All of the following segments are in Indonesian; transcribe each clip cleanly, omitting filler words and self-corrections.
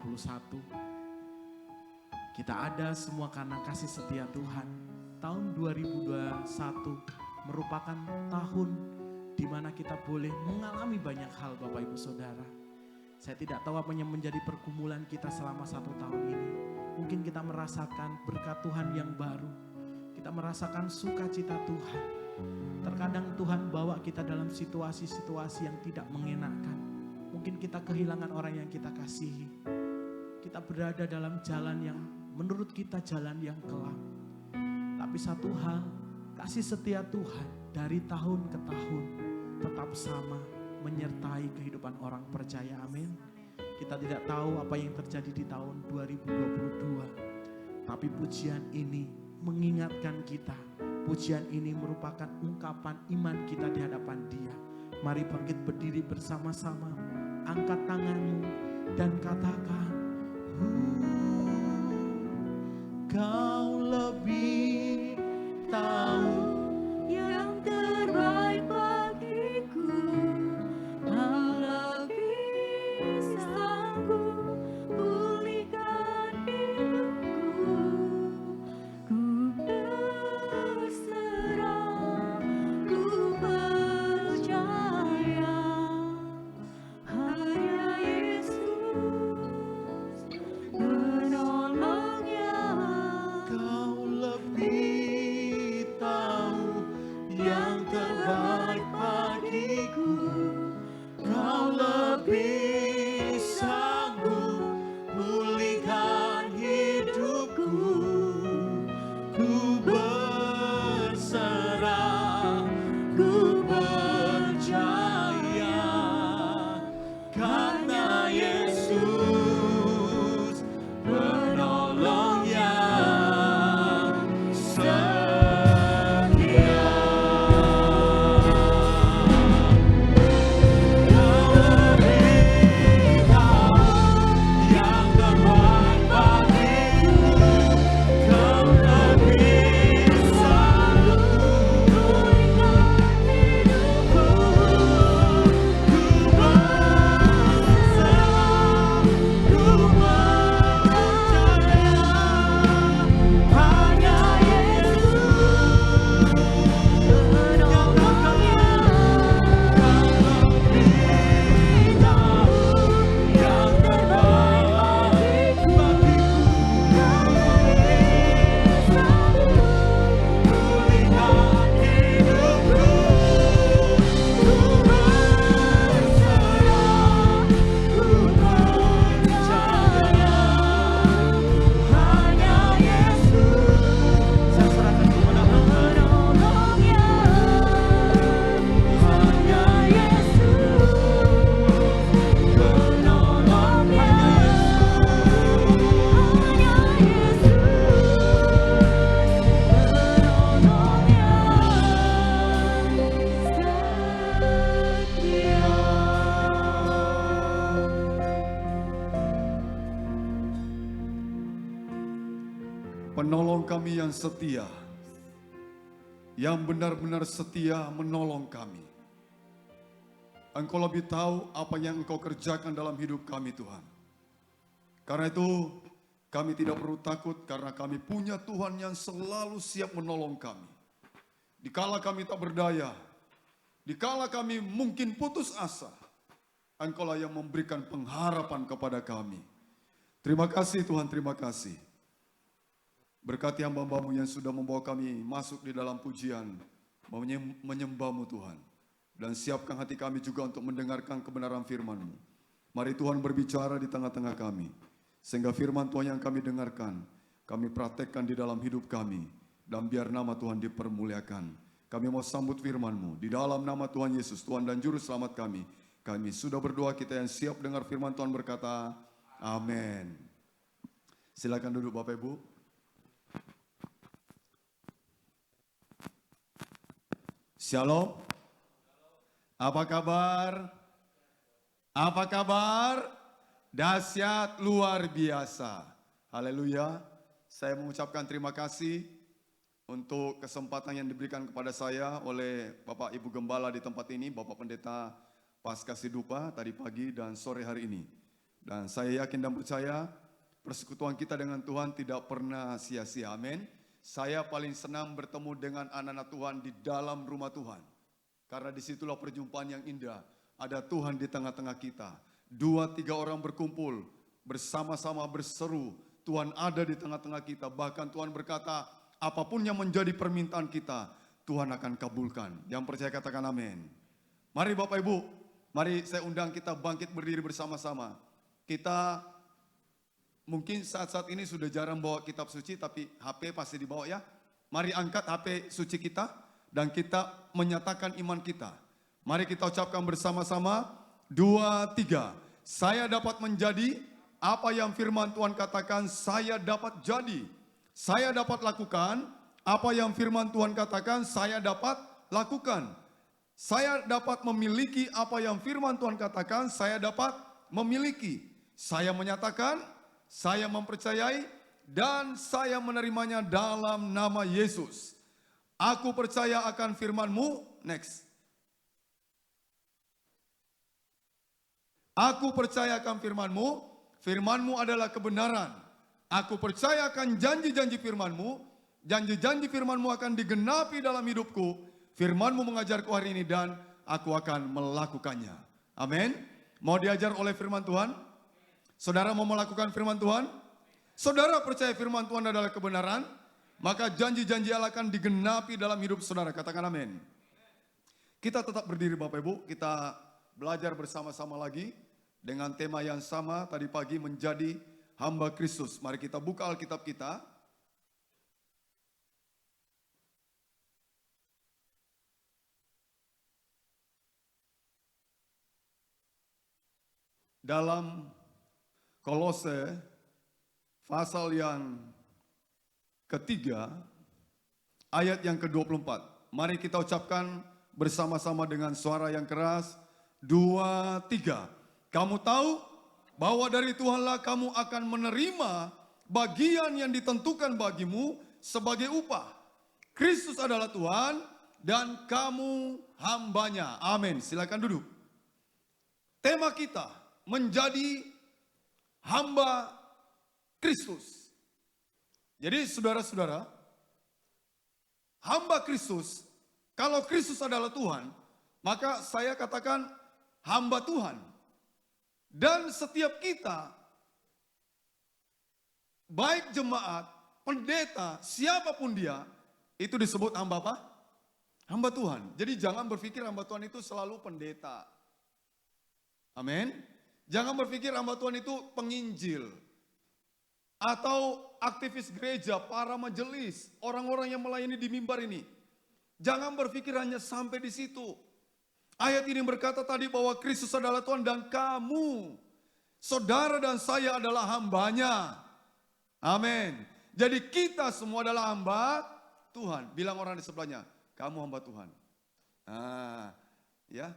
2021. Kita ada semua karena kasih setia Tuhan. Tahun 2021 merupakan tahun di mana kita boleh mengalami banyak hal, Bapak Ibu Saudara. Saya tidak tahu apa yang menjadi pergumulan kita selama 1 tahun ini. Mungkin kita merasakan berkat Tuhan yang baru. Kita merasakan sukacita Tuhan. Terkadang Tuhan bawa kita dalam situasi-situasi yang tidak mengenakan. Mungkin kita kehilangan orang yang kita kasihi. Kita berada dalam jalan yang menurut kita jalan yang kelam. Tapi satu hal, kasih setia Tuhan dari tahun ke tahun tetap sama menyertai kehidupan orang percaya. Amin. Kita tidak tahu apa yang terjadi di tahun 2022. Tapi pujian ini mengingatkan kita. Pujian ini merupakan ungkapan iman kita di hadapan Dia. Mari bangkit berdiri bersama-sama. Angkat tanganmu dan katakan, Kau lebih tahu yang terbaik bagiku. Kau lebih sanggup pulihkan hidupku. Ku berserah, ku percaya hanya Yesus penolongnya. Kau lebih tahu yang terbaik bagiku. Kau lebih sanggup pulihkan hidupku. Ku berserah, ku percaya karena Yesus penolong yang setia. Kau lebih tahu yang terbaik bagiku. Kau lebih sanggup pulihkan hidupku. Ku berserah, ku percaya hanya Yesus penolongnya. Kau lebih tahu yang terbaik bagiku. Kau lebih sanggup pulihkan hidupku. Ku berserah, ku percaya hanya Yesus. Saya serahkan kepada penolongnya. Hanya Yesus penolongnya. Hanya Penolong kami yang setia, yang benar-benar setia menolong kami. Engkau lebih tahu apa yang Engkau kerjakan dalam hidup kami, Tuhan. Karena itu kami tidak perlu takut karena kami punya Tuhan yang selalu siap menolong kami. Dikala kami tak berdaya, dikala kami mungkin putus asa, Engkaulah yang memberikan pengharapan kepada kami. Terima kasih Tuhan, terima kasih. Berkati hamba-Mu yang sudah membawa kami masuk di dalam pujian, menyembah-Mu Tuhan. Dan siapkan hati kami juga untuk mendengarkan kebenaran firman-Mu. Mari Tuhan berbicara di tengah-tengah kami. Sehingga firman Tuhan yang kami dengarkan, kami praktekkan di dalam hidup kami. Dan biar nama Tuhan dipermuliakan. Kami mau sambut firman-Mu. Di dalam nama Tuhan Yesus, Tuhan dan Juru Selamat kami. Kami sudah berdoa, kita yang siap dengar firman Tuhan berkata, amin. Silakan duduk Bapak Ibu. Shalom. Apa kabar? Apa kabar? Dahsyat luar biasa. Haleluya. Saya mengucapkan terima kasih untuk kesempatan yang diberikan kepada saya oleh Bapak Ibu Gembala di tempat ini, Bapak Pendeta Paskah Sidupa tadi pagi dan sore hari ini. Dan saya yakin dan percaya persekutuan kita dengan Tuhan tidak pernah sia-sia. Amin. Saya paling senang bertemu dengan anak-anak Tuhan di dalam rumah Tuhan. Karena disitulah perjumpaan yang indah. Ada Tuhan di tengah-tengah kita. 2-3 orang berkumpul, bersama-sama berseru. Tuhan ada di tengah-tengah kita. Bahkan Tuhan berkata, apapun yang menjadi permintaan kita, Tuhan akan kabulkan. Yang percaya katakan amin. Mari Bapak Ibu, mari saya undang kita bangkit berdiri bersama-sama. Kita mungkin saat-saat ini sudah jarang bawa kitab suci, tapi HP pasti dibawa ya. Mari angkat HP suci kita dan kita menyatakan iman kita. Mari kita ucapkan bersama-sama, 2, 3. Saya dapat menjadi apa yang firman Tuhan katakan saya dapat jadi. Saya dapat lakukan apa yang firman Tuhan katakan saya dapat lakukan. Saya dapat memiliki apa yang firman Tuhan katakan saya dapat memiliki. Saya menyatakan, saya mempercayai, dan saya menerimanya dalam nama Yesus. Aku percaya akan firman-Mu. Next. Aku percaya akan firman-Mu. Firman-Mu adalah kebenaran. Aku percaya akan janji-janji firman-Mu. Janji-janji firman-Mu akan digenapi dalam hidupku. Firman-Mu mengajarku hari ini dan aku akan melakukannya. Amin. Mau diajar oleh firman Tuhan? Saudara mau melakukan firman Tuhan? Saudara percaya firman Tuhan adalah kebenaran? Maka janji-janji Allah akan digenapi dalam hidup saudara. Katakan amin. Kita tetap berdiri Bapak Ibu. Kita belajar bersama-sama lagi. Dengan tema yang sama tadi pagi, menjadi hamba Kristus. Mari kita buka Alkitab kita. Dalam Kolose pasal yang ketiga ayat yang ke-24. Mari kita ucapkan bersama-sama dengan suara yang keras. 2, 3. Kamu tahu bahwa dari Tuhanlah kamu akan menerima bagian yang ditentukan bagimu sebagai upah. Kristus adalah Tuhan dan kamu hambanya. Amin. Silakan duduk. Tema kita menjadi hamba Kristus. Jadi saudara-saudara, hamba Kristus, kalau Kristus adalah Tuhan, maka saya katakan hamba Tuhan. Dan setiap kita, baik jemaat, pendeta, siapapun dia, itu disebut hamba apa? Hamba Tuhan. Jadi jangan berpikir hamba Tuhan itu selalu pendeta. Amin. Jangan berpikir hamba Tuhan itu penginjil. Atau aktivis gereja, para majelis, orang-orang yang melayani di mimbar ini. Jangan berpikir hanya sampai di situ. Ayat ini berkata tadi bahwa Kristus adalah Tuhan dan kamu, saudara dan saya adalah hambanya. Amin. Jadi kita semua adalah hamba Tuhan. Bilang orang di sebelahnya, kamu hamba Tuhan. Nah, ya.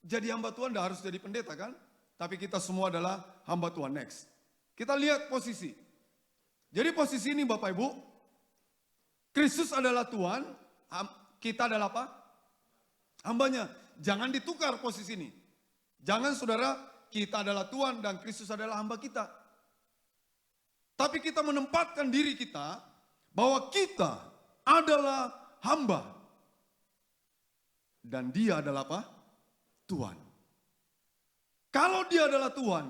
Jadi hamba Tuhan tidak harus jadi pendeta kan? Tapi kita semua adalah hamba Tuhan. Next. Kita lihat posisi. Jadi posisi ini Bapak Ibu. Kristus adalah Tuhan. Kita adalah apa? Hambanya. Jangan ditukar posisi ini. Jangan saudara, kita adalah Tuhan dan Kristus adalah hamba kita. Tapi kita menempatkan diri kita bahwa kita adalah hamba. Dan dia adalah apa? Tuhan. Kalau dia adalah Tuhan,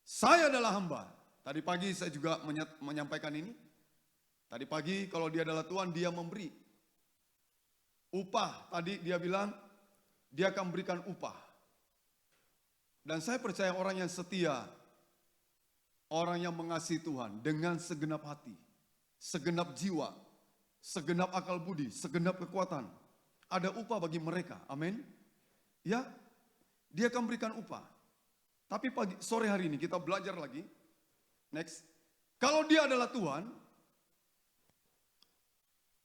saya adalah hamba. Tadi pagi saya juga menyampaikan ini. Tadi pagi kalau dia adalah Tuhan, dia memberi upah. Tadi dia bilang, dia akan berikan upah. Dan saya percaya orang yang setia, orang yang mengasihi Tuhan dengan segenap hati, segenap jiwa, segenap akal budi, segenap kekuatan. Ada upah bagi mereka, amin. Ya, dia akan berikan upah. Tapi sore hari ini kita belajar lagi. Next. Kalau dia adalah Tuhan,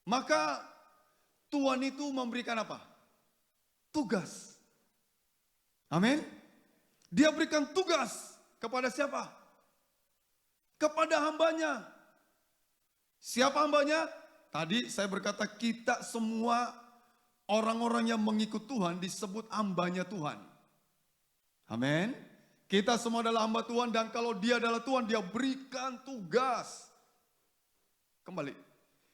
maka Tuhan itu memberikan apa? Tugas. Amin. Dia berikan tugas kepada siapa? Kepada hambanya. Siapa hambanya? Tadi saya berkata kita semua orang-orang yang mengikut Tuhan disebut hambanya Tuhan. Amin. Kita semua adalah hamba Tuhan dan kalau dia adalah Tuhan, dia berikan tugas. Kembali.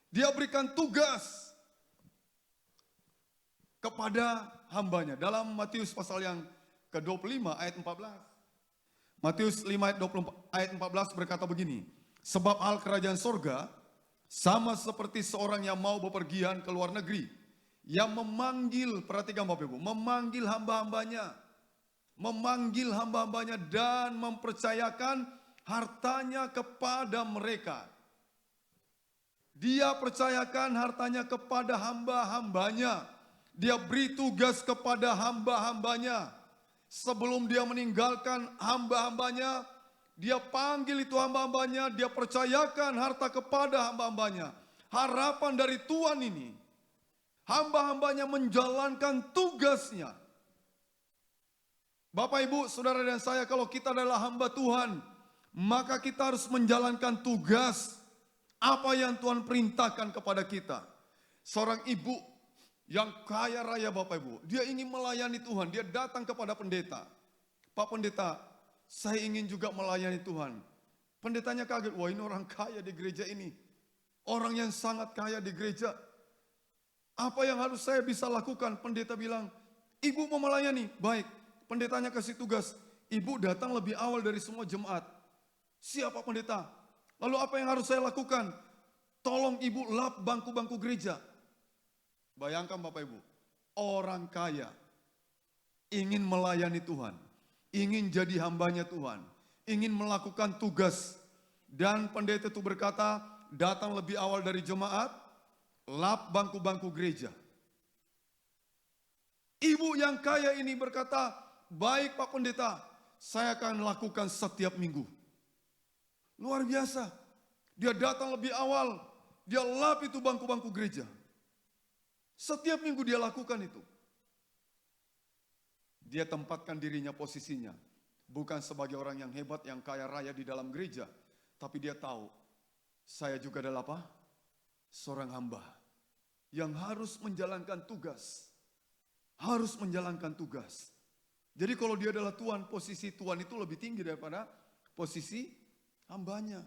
Dia berikan tugas kepada hambanya. Dalam Matius pasal yang ke-25 ayat 14. Matius 5 ayat 14 berkata begini. Sebab hal kerajaan sorga sama seperti seorang yang mau bepergian ke luar negeri. Yang memanggil, perhatikan Bapak Ibu, memanggil hamba-hambanya. Memanggil hamba-hambanya dan mempercayakan hartanya kepada mereka. Dia percayakan hartanya kepada hamba-hambanya. Dia beri tugas kepada hamba-hambanya. Sebelum dia meninggalkan hamba-hambanya, dia panggil itu hamba-hambanya, dia percayakan harta kepada hamba-hambanya. Harapan dari Tuhan ini, hamba-hambanya menjalankan tugasnya. Bapak, Ibu, Saudara dan saya, kalau kita adalah hamba Tuhan, maka kita harus menjalankan tugas apa yang Tuhan perintahkan kepada kita. Seorang ibu yang kaya raya Bapak Ibu, dia ingin melayani Tuhan, dia datang kepada pendeta. Pak Pendeta, saya ingin juga melayani Tuhan. Pendetanya kaget, wah ini orang kaya di gereja ini. Orang yang sangat kaya di gereja. Apa yang harus saya bisa lakukan? Pendeta bilang, ibu mau melayani, baik. Pendetanya kasih tugas, ibu datang lebih awal dari semua jemaat. Siapa pendeta? Lalu apa yang harus saya lakukan? Tolong ibu lap bangku-bangku gereja. Bayangkan Bapak Ibu, orang kaya ingin melayani Tuhan, ingin jadi hambanya Tuhan, ingin melakukan tugas. Dan pendeta itu berkata, datang lebih awal dari jemaat, lap bangku-bangku gereja. Ibu yang kaya ini berkata, baik Pak Pendeta, saya akan lakukan setiap minggu. Luar biasa. Dia datang lebih awal, dia lap itu bangku-bangku gereja. Setiap minggu dia lakukan itu. Dia tempatkan dirinya posisinya. Bukan sebagai orang yang hebat, yang kaya raya di dalam gereja. Tapi dia tahu, saya juga adalah apa? Seorang hamba. Yang harus menjalankan tugas. Harus menjalankan tugas. Jadi kalau dia adalah Tuhan, posisi Tuhan itu lebih tinggi daripada posisi hambanya.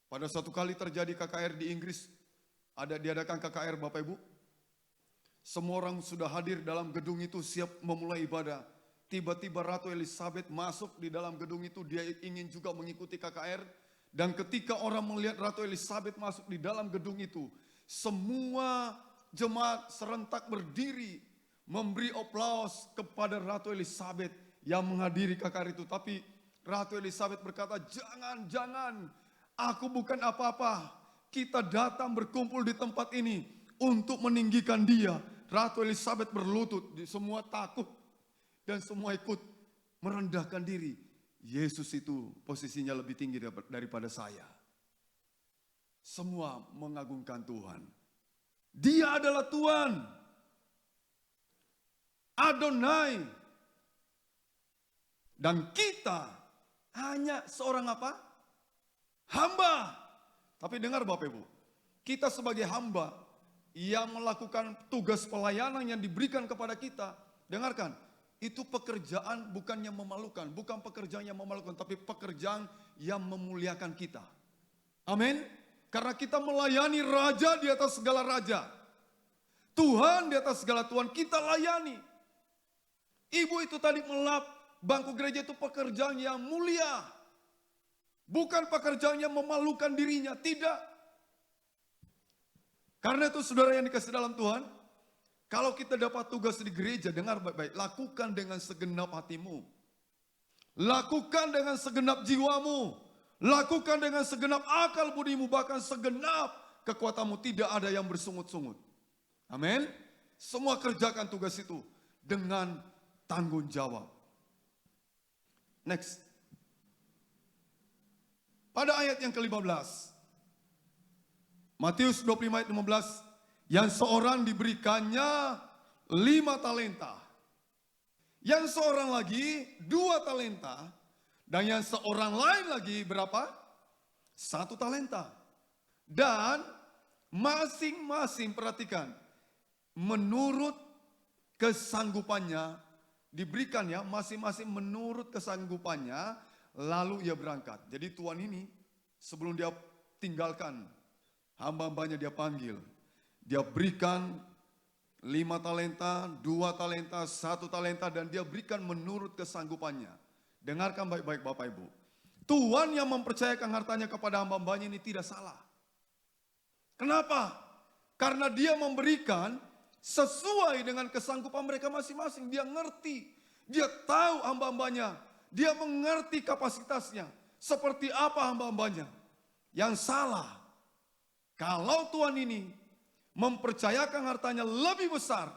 Pada suatu kali terjadi KKR di Inggris, diadakan KKR Bapak Ibu. Semua orang sudah hadir dalam gedung itu siap memulai ibadah. Tiba-tiba Ratu Elizabeth masuk di dalam gedung itu, dia ingin juga mengikuti KKR. Dan ketika orang melihat Ratu Elizabeth masuk di dalam gedung itu, semua jemaat serentak berdiri, memberi aplaus kepada Ratu Elizabeth yang menghadiri KKR itu. Tapi Ratu Elizabeth berkata, jangan, aku bukan apa-apa. Kita datang berkumpul di tempat ini untuk meninggikan dia. Ratu Elizabeth berlutut, semua takut dan semua ikut merendahkan diri. Yesus itu posisinya lebih tinggi daripada saya. Semua mengagungkan Tuhan. Dia adalah Tuhan. Adonai. Dan kita hanya seorang apa? Hamba. Tapi dengar Bapak Ibu, kita sebagai hamba yang melakukan tugas pelayanan yang diberikan kepada kita, dengarkan, itu pekerjaan bukan yang memalukan, bukan pekerjaan yang memalukan, tapi pekerjaan yang memuliakan kita. Amin. Karena kita melayani raja di atas segala raja. Tuhan di atas segala Tuhan, kita layani. Ibu itu tadi melap bangku gereja, itu pekerjaan yang mulia. Bukan pekerjaan yang memalukan dirinya, tidak. Karena itu saudara yang dikasih dalam Tuhan, kalau kita dapat tugas di gereja, dengar baik-baik, lakukan dengan segenap hatimu. Lakukan dengan segenap jiwamu. Lakukan dengan segenap akal budimu, bahkan segenap kekuatanmu, tidak ada yang bersungut-sungut. Amin. Semua kerjakan tugas itu dengan tanggung jawab. Next. Pada ayat yang ke-15. Matius 25 ayat 15. Yang seorang diberikannya 5 talenta. Yang seorang lagi 2 talenta. Dan yang seorang lain lagi berapa? 1 talenta. Dan masing-masing, perhatikan, menurut kesanggupannya diberikan ya, masing-masing menurut kesanggupannya, lalu ia berangkat. Jadi tuan ini sebelum dia tinggalkan, hamba-hambanya dia panggil. Dia berikan 5 talenta, 2 talenta, 1 talenta, dan dia berikan menurut kesanggupannya. Dengarkan baik-baik Bapak Ibu. Tuan yang mempercayakan hartanya kepada hamba-hambanya ini tidak salah. Kenapa? Karena dia memberikan sesuai dengan kesanggupan mereka masing-masing. Dia ngerti, dia tahu hamba-hambanya, dia mengerti kapasitasnya. Seperti apa hamba-hambanya. Yang salah, kalau Tuhan ini mempercayakan hartanya lebih besar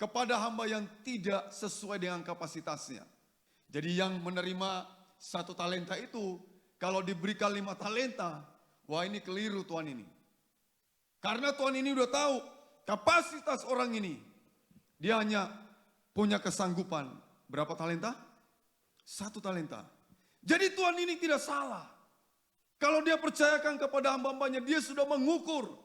kepada hamba yang tidak sesuai dengan kapasitasnya. Jadi yang menerima 1 talenta itu, kalau diberikan 5 talenta, wah ini keliru Tuhan ini. Karena Tuhan ini udah tahu kapasitas orang ini. Dia hanya punya kesanggupan. Berapa talenta? 1 talenta. Jadi Tuhan ini tidak salah. Kalau dia percayakan kepada hamba-hambanya, dia sudah mengukur.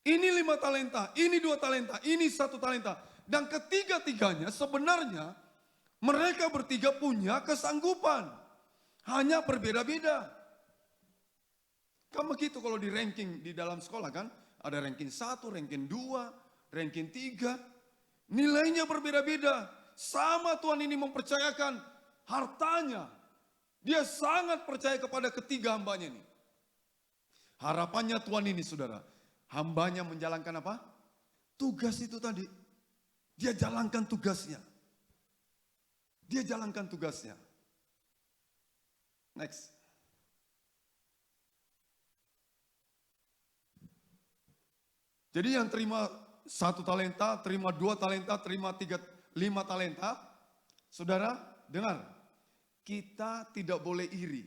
Ini 5 talenta, ini 2 talenta, ini 1 talenta. Dan ketiga-tiganya sebenarnya mereka bertiga punya kesanggupan. Hanya berbeda-beda. Kan begitu kalau di ranking di dalam sekolah kan. Ada ranking 1, ranking 2, ranking 3. Nilainya berbeda-beda. Sama Tuhan ini mempercayakan hartanya. Dia sangat percaya kepada ketiga hambanya ini. Harapannya Tuhan ini saudara. Hambanya menjalankan apa? Tugas itu tadi. Dia jalankan tugasnya. Dia jalankan tugasnya. Next. Jadi yang terima 1 talenta, terima 2 talenta, terima 5 talenta. Saudara, dengar. Kita tidak boleh iri.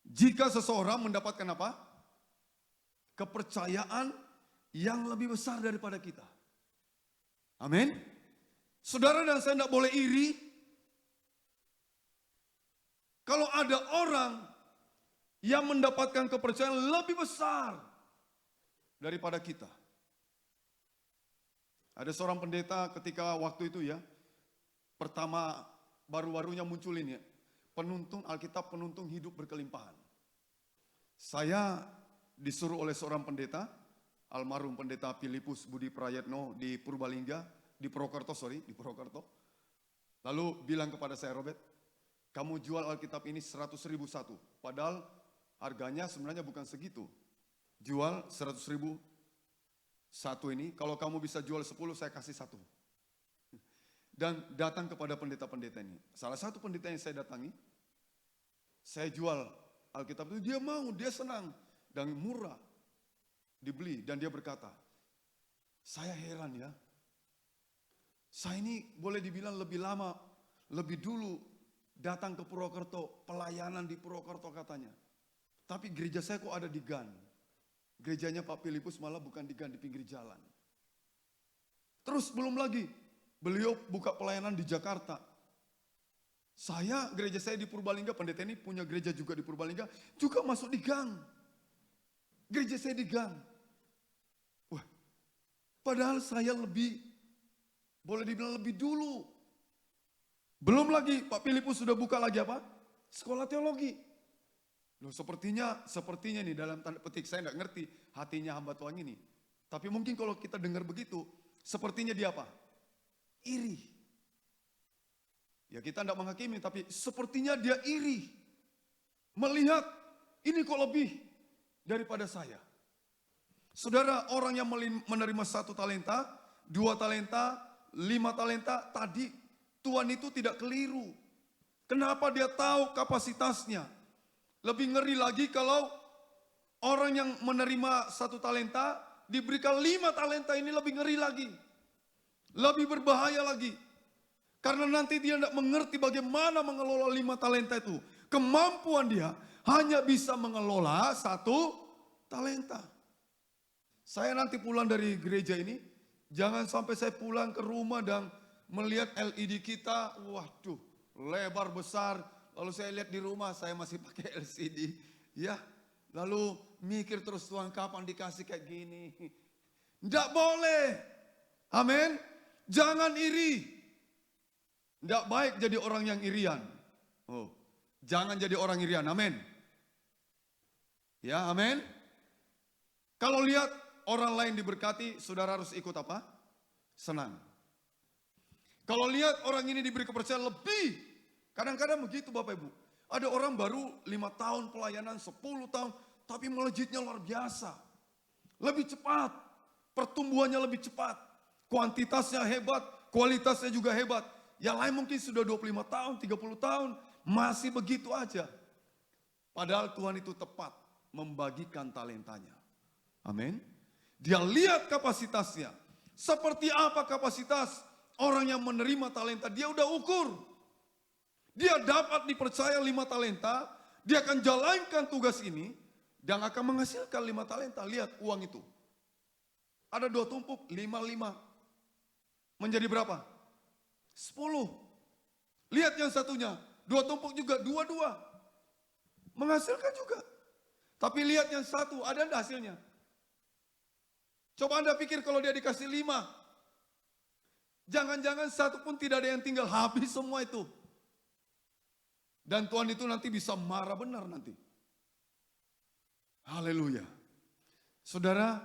Jika seseorang mendapatkan apa? Kepercayaan yang lebih besar daripada kita. Amin. Saudara dan saya tidak boleh iri. Kalau ada orang yang mendapatkan kepercayaan lebih besar daripada kita. Ada seorang pendeta ketika waktu itu ya, pertama baru-barunya muncul ini ya, penuntun Alkitab, penuntun hidup berkelimpahan. Saya disuruh oleh seorang pendeta, almarhum pendeta Filipus Budi Prayetno di Purbalingga, di Purwokerto. Lalu bilang kepada saya, Robert, kamu jual Alkitab ini 100.000 satu. Padahal harganya sebenarnya bukan segitu. Jual 100.000 satu ini, kalau kamu bisa jual 10 saya kasih 1. Dan datang kepada pendeta-pendeta ini. Salah satu pendeta yang saya datangi, saya jual Alkitab itu, dia mau, dia senang. Dan murah dibeli, dan dia berkata, saya heran ya, saya ini boleh dibilang lebih lama, lebih dulu datang ke Purwokerto, pelayanan di Purwokerto katanya. Tapi gereja saya kok ada di GAN. Gerejanya Pak Filipus malah bukan di GAN, di pinggir jalan. Terus belum lagi, beliau buka pelayanan di Jakarta. Gereja saya di Purbalingga, pendeta ini punya gereja juga di Purbalingga, juga masuk di gang. Gereja saya di gang. Wah, padahal saya lebih, boleh dibilang lebih dulu. Belum lagi Pak Filipus sudah buka lagi apa? Sekolah teologi. Loh sepertinya nih dalam tanda petik, saya nggak ngerti hatinya hamba Tuhan ini. Tapi mungkin kalau kita dengar begitu, sepertinya dia apa? Iri. Ya kita tidak menghakimi, tapi sepertinya dia iri. Melihat ini kok lebih daripada saya. Saudara, orang yang menerima 1 talenta, 2 talenta, 5 talenta, tadi Tuhan itu tidak keliru. Kenapa dia tahu kapasitasnya? Lebih ngeri lagi kalau orang yang menerima 1 talenta, diberikan 5 talenta, ini lebih ngeri lagi. Lebih berbahaya lagi. Karena nanti dia tidak mengerti bagaimana mengelola 5 talenta itu. Kemampuan dia hanya bisa mengelola 1 talenta. Saya nanti pulang dari gereja ini, jangan sampai saya pulang ke rumah dan melihat LED kita, waduh, lebar besar. Lalu saya lihat di rumah, saya masih pakai LCD. Ya, lalu mikir terus, Tuhan kapan dikasih kayak gini. Tidak boleh. Amin. Jangan iri. Tidak baik jadi orang yang irian. Oh, jangan jadi orang irian. Amin. Ya, amin. Kalau lihat orang lain diberkati, saudara harus ikut apa? Senang. Kalau lihat orang ini diberi kepercayaan lebih, kadang-kadang begitu Bapak Ibu. Ada orang baru 5 tahun pelayanan, 10 tahun, tapi melejitnya luar biasa. Lebih cepat, pertumbuhannya lebih cepat. Kuantitasnya hebat, kualitasnya juga hebat. Yang lain mungkin sudah 25 tahun, 30 tahun, masih begitu aja. Padahal Tuhan itu tepat membagikan talentanya. Amin. Dia lihat kapasitasnya. Seperti apa kapasitas orang yang menerima talenta, dia udah ukur. Dia dapat dipercaya 5 talenta, dia akan jalankan tugas ini, dan akan menghasilkan 5 talenta. Lihat uang itu. Ada 2 tumpuk, 5. Menjadi berapa? 10. Lihat yang satunya, 2 tumpuk juga, 2. Menghasilkan juga. Tapi lihat yang satu, ada enggak hasilnya? Coba Anda pikir kalau dia dikasih 5. Jangan-jangan satu pun tidak ada yang tinggal, habis semua itu. Dan Tuhan itu nanti bisa marah benar nanti. Haleluya. Saudara,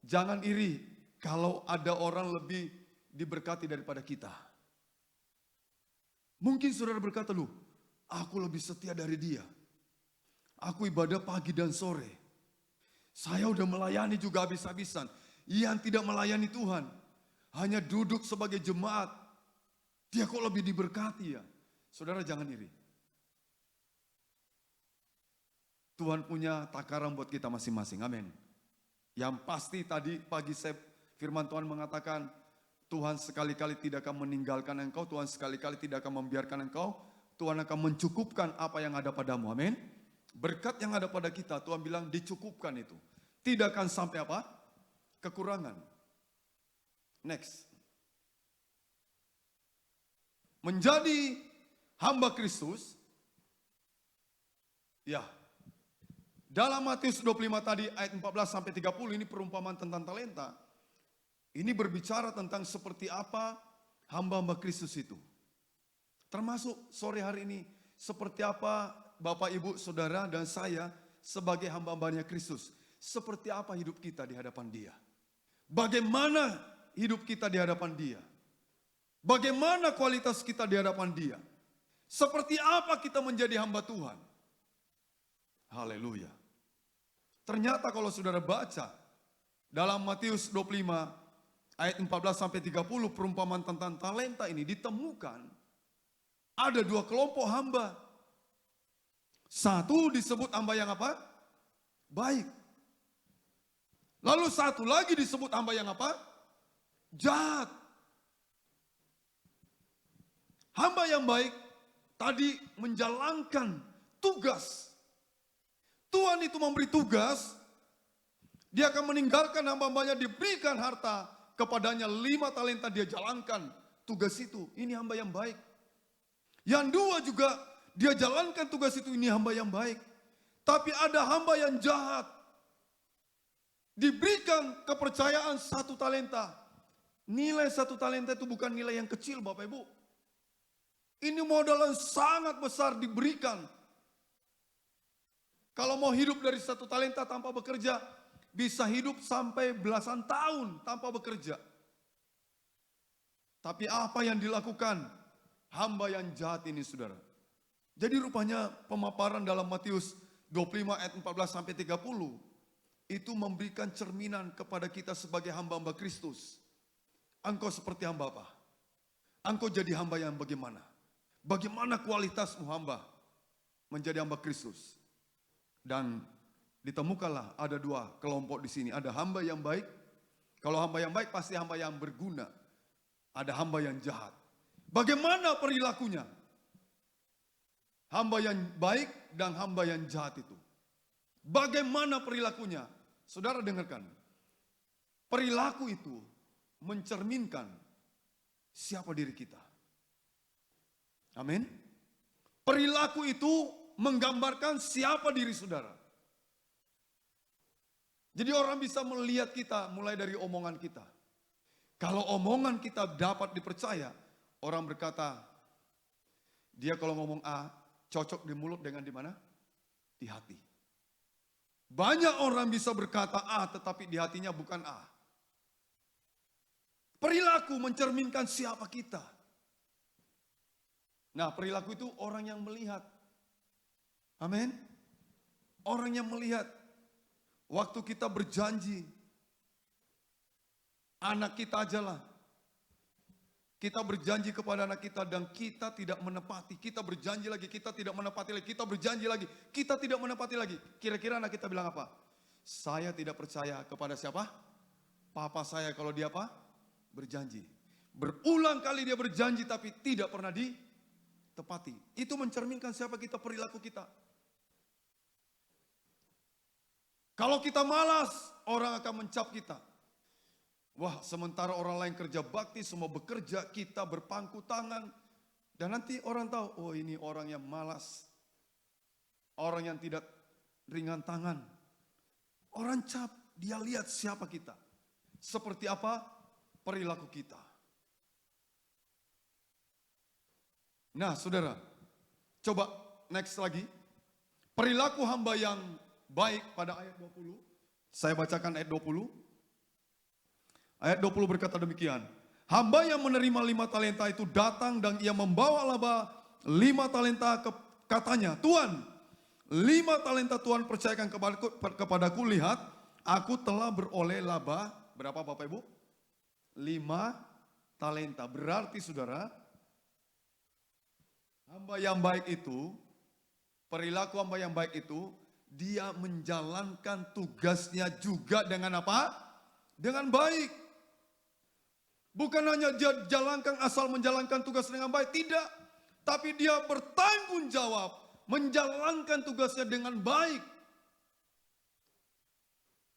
jangan iri kalau ada orang lebih diberkati daripada kita. Mungkin saudara berkata, loh, aku lebih setia dari dia. Aku ibadah pagi dan sore. Saya udah melayani juga habis-habisan. Yang tidak melayani Tuhan, hanya duduk sebagai jemaat. Dia kok lebih diberkati ya? Saudara jangan iri. Tuhan punya takaran buat kita masing-masing, amin. Yang pasti tadi pagi firman Tuhan mengatakan, Tuhan sekali-kali tidak akan meninggalkan engkau, Tuhan sekali-kali tidak akan membiarkan engkau, Tuhan akan mencukupkan apa yang ada padamu, amin. Berkat yang ada pada kita, Tuhan bilang dicukupkan itu. Tidak akan sampai apa? Kekurangan. Next. Menjadi hamba Kristus, ya. Dalam Matius 25 tadi ayat 14 sampai 30 ini perumpamaan tentang talenta. Ini berbicara tentang seperti apa hamba-hamba Kristus itu. Termasuk sore hari ini seperti apa Bapak, Ibu, Saudara dan saya sebagai hamba-hambanya Kristus. Seperti apa hidup kita di hadapan Dia. Bagaimana hidup kita di hadapan Dia. Bagaimana kualitas kita di hadapan Dia. Seperti apa kita menjadi hamba Tuhan. Haleluya. Ternyata kalau saudara baca dalam Matius 25 ayat 14 sampai 30 perumpamaan tentang talenta ini ditemukan ada 2 kelompok hamba. Satu disebut hamba yang apa? Baik. Lalu satu lagi disebut hamba yang apa? Jahat. Hamba yang baik tadi menjalankan tugas. Tuhan itu memberi tugas, dia akan meninggalkan hamba-hambanya, diberikan harta kepadanya 5 talenta, dia jalankan tugas itu. Ini hamba yang baik. Yang 2 juga dia jalankan tugas itu, ini hamba yang baik. Tapi ada hamba yang jahat. Diberikan kepercayaan 1 talenta. Nilai 1 talenta itu bukan nilai yang kecil Bapak Ibu. Ini modal yang sangat besar diberikan. Kalau mau hidup dari 1 talenta tanpa bekerja, bisa hidup sampai belasan tahun tanpa bekerja. Tapi apa yang dilakukan hamba yang jahat ini saudara? Jadi rupanya pemaparan dalam Matius 25 ayat 14 sampai 30 itu memberikan cerminan kepada kita sebagai hamba-hamba Kristus. Engkau seperti hamba apa? Engkau jadi hamba yang bagaimana? Bagaimana kualitasmu hamba menjadi hamba Kristus? Dan ditemukanlah ada 2 kelompok di sini. Ada hamba yang baik. Kalau hamba yang baik pasti hamba yang berguna. Ada hamba yang jahat. Bagaimana perilakunya? Hamba yang baik dan hamba yang jahat itu. Bagaimana perilakunya? Saudara dengarkan. Perilaku itu mencerminkan siapa diri kita. Amin. Perilaku itu menggambarkan siapa diri saudara. Jadi orang bisa melihat kita mulai dari omongan kita. Kalau omongan kita dapat dipercaya, orang berkata, dia kalau ngomong A, cocok di mulut dengan di mana? Di hati. Banyak orang bisa berkata A, tetapi di hatinya bukan A. Perilaku mencerminkan siapa kita. Nah, perilaku itu orang yang melihat. Amin. Orang yang melihat. Waktu kita berjanji, anak kita ajalah. Kita berjanji kepada anak kita dan kita tidak menepati. Kita berjanji lagi, kita tidak menepati lagi. Kita berjanji lagi, kita tidak menepati lagi. Kira-kira anak kita bilang apa? Saya tidak percaya kepada siapa? Papa saya kalau dia apa? Berjanji. Berulang kali dia berjanji tapi tidak pernah ditepati. Itu mencerminkan siapa kita, perilaku kita. Kalau kita malas, orang akan mencap kita. Wah, sementara orang lain kerja bakti, semua bekerja, kita berpangku tangan. Dan nanti orang tahu, oh ini orang yang malas. Orang yang tidak ringan tangan. Orang cap, dia lihat siapa kita. Seperti apa perilaku kita. Nah saudara, coba next lagi. Perilaku hamba yang baik pada ayat 20. Saya bacakan ayat 20. Ayat 20 berkata demikian. Hamba yang menerima 5 talenta itu datang dan ia membawa laba 5 talenta katanya. Tuan, 5 talenta Tuhan percayakan kepadaku. Lihat, aku telah beroleh laba. Berapa Bapak Ibu? 5 talenta. Berarti saudara, hamba yang baik itu, perilaku hamba yang baik itu, dia menjalankan tugasnya juga dengan apa? Dengan baik. Bukan hanya dia jalankan asal menjalankan tugas dengan baik, tidak. Tapi dia bertanggung jawab menjalankan tugasnya dengan baik.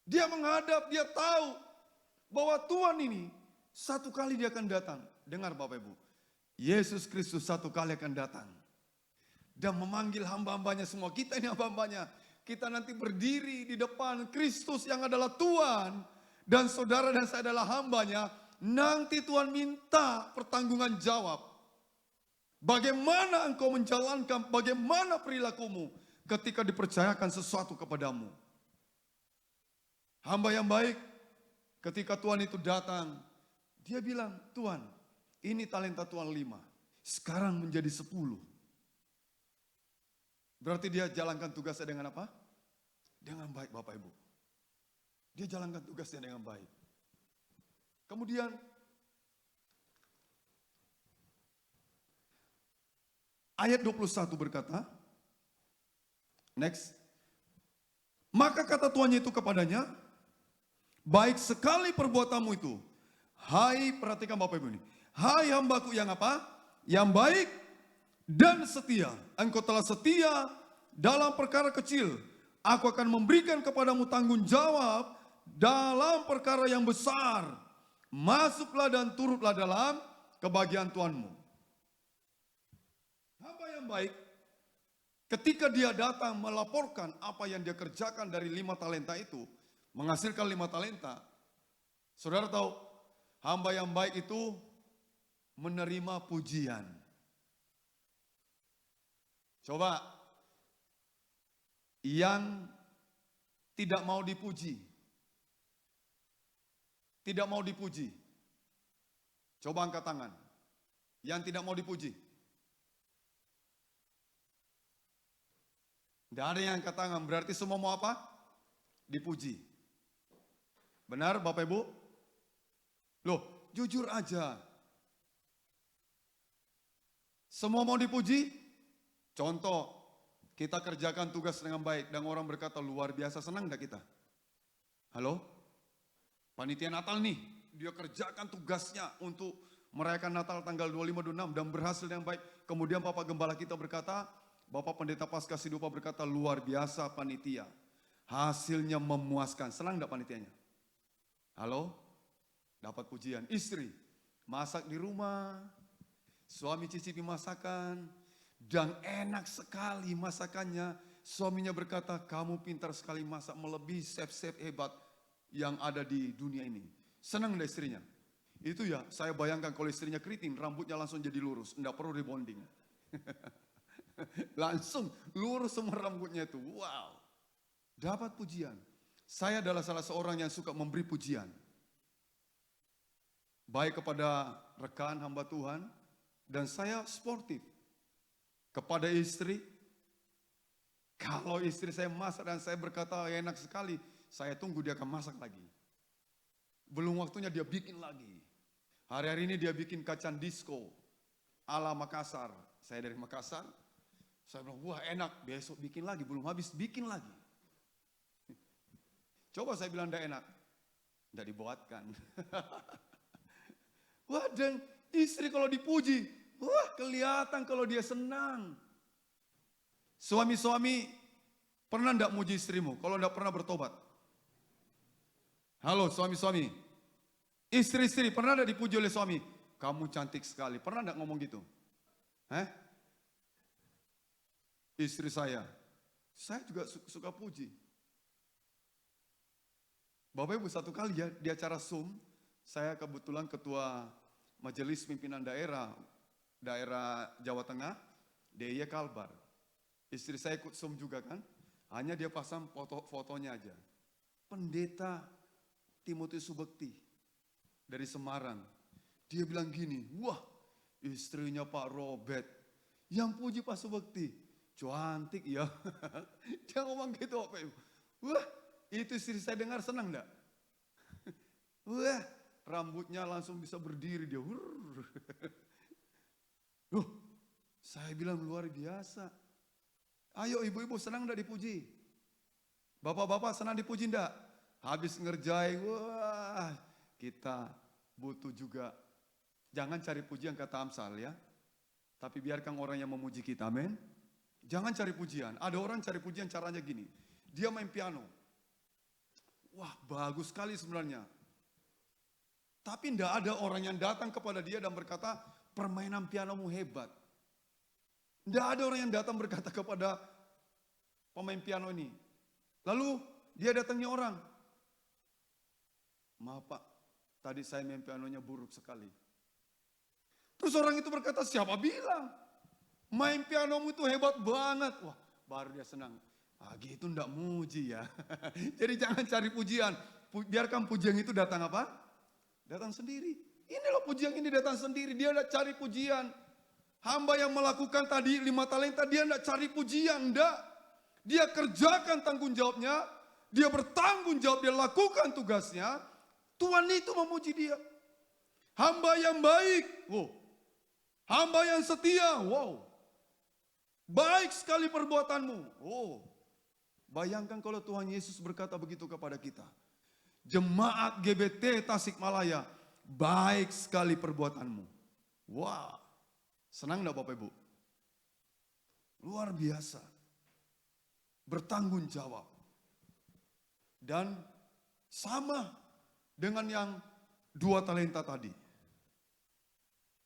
Dia menghadap, dia tahu bahwa Tuhan ini satu kali dia akan datang. Dengar Bapak Ibu, Yesus Kristus satu kali akan datang. Dan memanggil hamba-hambanya semua. Kita ini hamba-hambanya. Kita nanti berdiri di depan Kristus yang adalah Tuhan. Dan saudara dan saya adalah hambanya. Nanti Tuhan minta pertanggungan jawab. Bagaimana engkau menjalankan, bagaimana perilakumu ketika dipercayakan sesuatu kepadamu. Hamba yang baik, ketika Tuhan itu datang, dia bilang, Tuhan, ini talenta Tuhan 5, sekarang menjadi 10. Berarti dia jalankan tugasnya dengan apa? Dengan baik Bapak Ibu. Dia jalankan tugasnya dengan baik. Kemudian ayat 21 berkata, next. Maka kata tuannya itu kepadanya, baik sekali perbuatanmu itu. Hai, perhatikan Bapak Ibu ini. Hai hambaku yang apa? Yang baik dan setia. Engkau telah setia dalam perkara kecil. Aku akan memberikan kepadamu tanggung jawab dalam perkara yang besar. Masuklah dan turutlah dalam kebahagiaan Tuhanmu. Hamba yang baik, ketika dia datang melaporkan apa yang dia kerjakan dari 5 talenta itu, menghasilkan 5 talenta. Saudara tahu, hamba yang baik itu menerima pujian. Coba, yang tidak mau dipuji. Tidak mau dipuji. Coba angkat tangan. Yang tidak mau dipuji. Tidak ada yang angkat tangan. Berarti semua mau apa? Dipuji. Benar Bapak Ibu? Loh, jujur aja. Semua mau dipuji? Contoh, kita kerjakan tugas dengan baik. Dan orang berkata, luar biasa, senang enggak kita? Halo? Panitia Natal nih, dia kerjakan tugasnya untuk merayakan Natal tanggal 25-26 dan berhasil dengan baik. Kemudian Bapak Gembala kita berkata, Bapak Pendeta Paskah Sidupa berkata, luar biasa panitia. Hasilnya memuaskan. Senang enggak panitianya? Halo? Dapat pujian. Istri, masak di rumah, suami cicipi masakan, dan enak sekali masakannya. Suaminya berkata, kamu pintar sekali masak, melebihi chef-chef hebat yang ada di dunia ini. Senang enggak istrinya? Itu ya, saya bayangkan kalau istrinya keriting, rambutnya langsung jadi lurus, enggak perlu rebonding. Langsung lurus semua rambutnya itu. Wow. Dapat pujian. Saya adalah salah seorang yang suka memberi pujian. Baik kepada rekan hamba Tuhan, dan saya sportif. Kepada istri, kalau istri saya masak dan saya berkata enak sekali, saya tunggu dia akan masak lagi. Belum waktunya dia bikin lagi. Hari-hari ini dia bikin kacang disco ala Makassar. Saya dari Makassar. Saya bilang, wah enak, besok bikin lagi, belum habis, bikin lagi. Coba saya bilang tidak enak, tidak dibuatkan. Wah, dan istri kalau dipuji, wah kelihatan kalau dia senang. Suami-suami, pernah tidak muji istrimu kalau tidak pernah bertobat? Halo suami-suami, istri-istri pernah tidak dipuji oleh suami? Kamu cantik sekali, pernah tidak ngomong gitu? Istri saya juga suka puji. Bapak Ibu, satu kali ya di acara Zoom, saya kebetulan ketua majelis pimpinan daerah Jawa Tengah, DIY Kalbar. Istri saya ikut Zoom juga kan, hanya dia pasang fotonya aja. Pendeta Timotius Subekti dari Semarang, dia bilang gini, wah istrinya Pak Robert, yang puji Pak Subekti. Cantik ya. Dia ngomong gitu Bapak Ibu. Wah, itu istri saya dengar senang enggak? Wah, rambutnya langsung bisa berdiri dia. Loh, saya bilang luar biasa. Ayo ibu-ibu senang enggak dipuji? Bapak-bapak senang dipuji enggak? Habis ngerjain, wah kita butuh juga. Jangan cari pujian kata Amsal ya. Tapi biarkan orang yang memuji kita, amin. Jangan cari pujian. Ada orang cari pujian caranya gini. Dia main piano. Wah bagus sekali sebenarnya. Tapi tidak ada orang yang datang kepada dia dan berkata, permainan pianomu hebat. Tidak ada orang yang datang berkata kepada pemain piano ini. Lalu dia datangnya orang. Maaf Pak, tadi saya main pianonya buruk sekali. Terus orang itu berkata, siapa bilang? Main pianomu itu hebat banget. Wah, baru dia senang. Gitu enggak muji ya. Jadi jangan cari pujian. Biarkan pujian itu datang apa? Datang sendiri. Ini loh pujian ini datang sendiri. Dia enggak cari pujian. Hamba yang melakukan tadi 5 talenta, dia enggak cari pujian. Enggak. Dia kerjakan tanggung jawabnya. Dia bertanggung jawab, dia lakukan tugasnya. Tuhan itu memuji dia. Hamba yang baik. Wow. Hamba yang setia. Wow. Baik sekali perbuatanmu. Oh, bayangkan kalau Tuhan Yesus berkata begitu kepada kita. Jemaat GBT Tasikmalaya, baik sekali perbuatanmu. Wah, senang enggak Bapak Ibu? Luar biasa. Bertanggung jawab. Dan sama dengan yang 2 talenta tadi.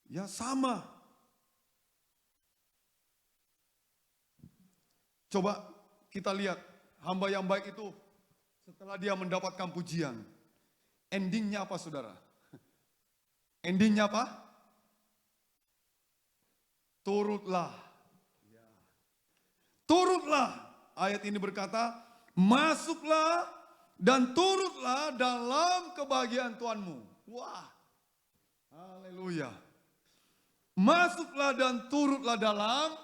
Ya sama. Coba kita lihat hamba yang baik itu setelah dia mendapatkan pujian. Endingnya apa saudara? Endingnya apa? Turutlah. Turutlah. Ayat ini berkata, masuklah dan turutlah dalam kebahagiaan Tuhanmu. Wah, haleluya. Masuklah dan turutlah dalam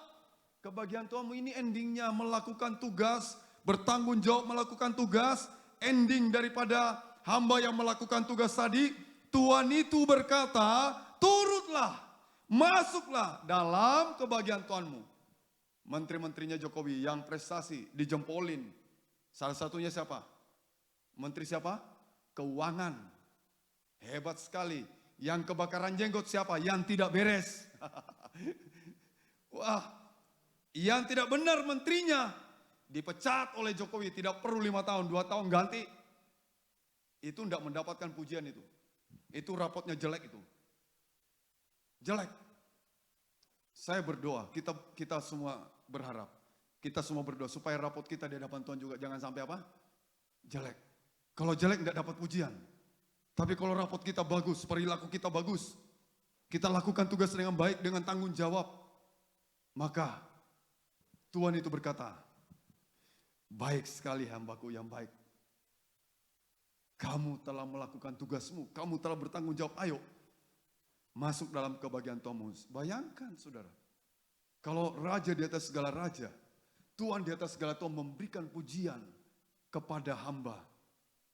kebahagiaan Tuhanmu. Ini endingnya melakukan tugas, bertanggung jawab melakukan tugas. Ending daripada hamba yang melakukan tugas tadi, Tuhan itu berkata, turutlah, masuklah dalam kebahagiaan Tuhanmu. Menteri-menterinya Jokowi yang prestasi dijempolin. Salah satunya siapa? Menteri siapa? Keuangan. Hebat sekali. Yang kebakaran jenggot siapa? Yang tidak beres. Wah. Yang tidak benar menterinya dipecat oleh Jokowi, tidak perlu 5 tahun, 2 tahun ganti. Itu tidak mendapatkan pujian itu. Itu rapotnya jelek itu. Jelek. Saya berdoa, kita semua berharap, kita semua berdoa supaya rapot kita di hadapan Tuhan juga jangan sampai apa? Jelek. Kalau jelek tidak dapat pujian. Tapi kalau rapot kita bagus, perilaku kita bagus, kita lakukan tugas dengan baik, dengan tanggung jawab, maka Tuhan itu berkata, baik sekali hambaku yang baik. Kamu telah melakukan tugasmu, kamu telah bertanggung jawab, ayo masuk dalam kebahagiaan Tuhanmu. Bayangkan saudara, kalau raja di atas segala raja, Tuhan di atas segala Tuhan memberikan pujian kepada hamba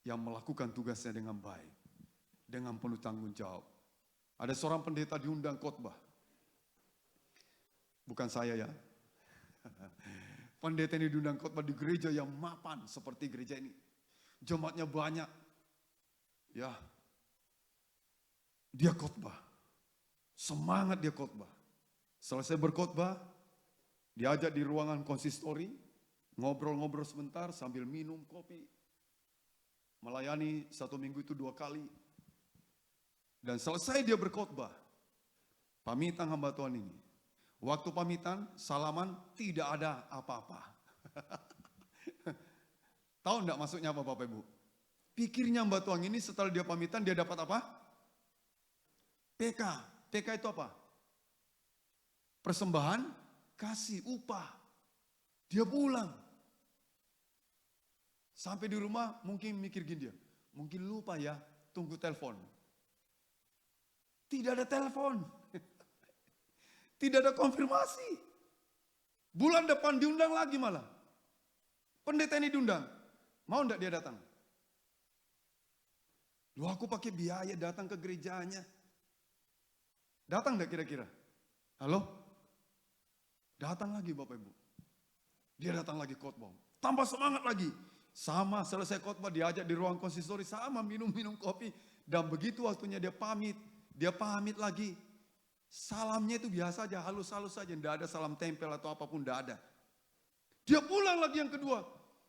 yang melakukan tugasnya dengan baik, dengan penuh tanggung jawab. Ada seorang pendeta diundang khotbah. Bukan saya ya. Pendeta ini diundang khotbah di gereja yang mapan seperti gereja ini. Jemaatnya banyak. Ya. Dia khotbah. Semangat dia khotbah. Selesai berkhotbah, diajak di ruangan konsistori, ngobrol-ngobrol sebentar sambil minum kopi. Melayani 1 minggu itu 2 kali. Dan selesai dia berkhotbah, pamitan hamba Tuhan ini. Waktu pamitan, salaman, tidak ada apa-apa. Tahu enggak maksudnya apa Bapak Ibu? Pikirnya hamba Tuhan ini setelah dia pamitan, dia dapat apa? PK. PK itu apa? Persembahan, kasih, upah. Dia pulang. Sampai di rumah mungkin mikir gini dia, mungkin lupa ya, tunggu telepon. Tidak ada telepon. Tidak ada konfirmasi. Bulan depan diundang lagi malah. Pendeta ini diundang. Mau enggak dia datang? Loh aku pakai biaya datang ke gerejanya. Datang enggak kira-kira? Halo? Datang lagi Bapak Ibu. Dia datang lagi khotbah. Tambah semangat lagi. Sama selesai khotbah diajak di ruang konsistori. Sama minum-minum kopi. Dan begitu waktunya dia pamit. Dia pamit lagi. Salamnya itu biasa aja, halus-halus saja. Tidak ada salam tempel atau apapun, tidak ada. Dia pulang lagi yang kedua.